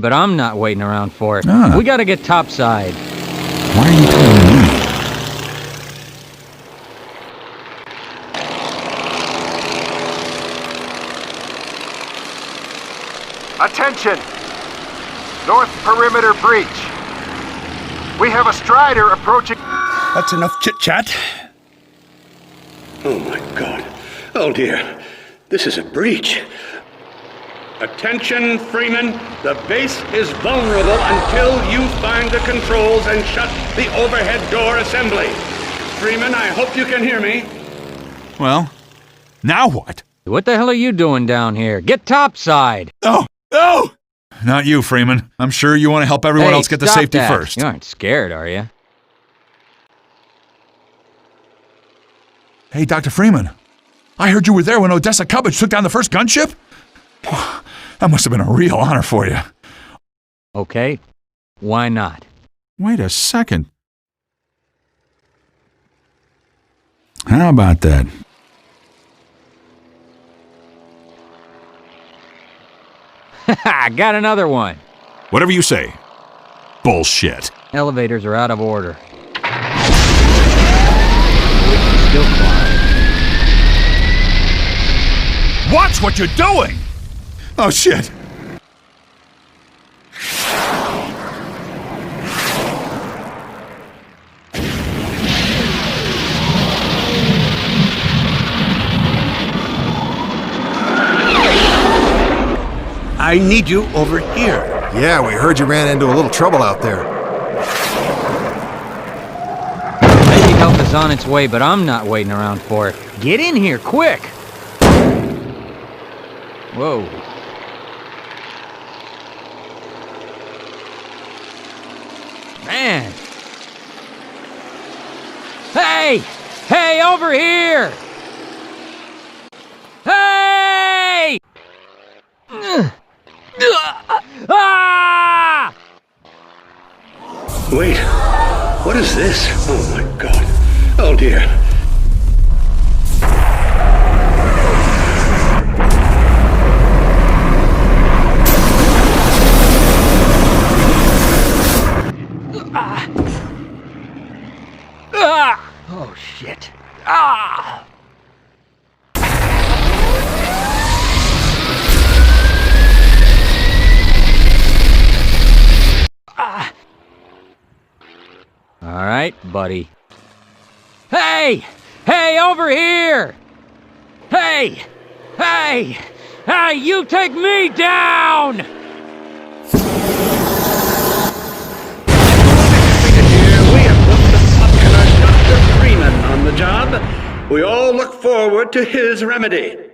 but I'm not waiting around for it. Ah. We gotta get topside. Why are you telling me? Attention! North perimeter breach. We have a Strider approaching. That's enough chit-chat. Oh my God. Oh dear. This is a breach. Attention, Freeman. The base is vulnerable until you find the controls and shut the overhead door assembly. Freeman, I hope you can hear me. Well, now what? What the hell are you doing down here? Get topside! Oh, no! Not you, Freeman. I'm sure you want to help everyone else get to stop safety that. first. You aren't scared, are you? Hey, Dr. Freeman. I heard you were there when Odessa Cubbage took down the first gunship? That must have been a real honor for you. Okay. Why not? Wait a second. How about that? Haha, got another one. Whatever you say. Bullshit. Elevators are out of order. We can still climb. Watch what you're doing! Oh, shit. I need you over here. Yeah, we heard you ran into a little trouble out there. Maybe help is on its way, but I'm not waiting around for it. Get in here, quick! Whoa. Man! Hey! Hey, over here! Hey! Ah! Wait. What is this? Oh my God. Oh dear. Ah! Oh, shit. Ah! Ah! All right, buddy. Hey! Hey, over here! Hey! Hey! Hey, you take me down! We have put the popular Dr. Freeman on the job. We all look forward to his remedy.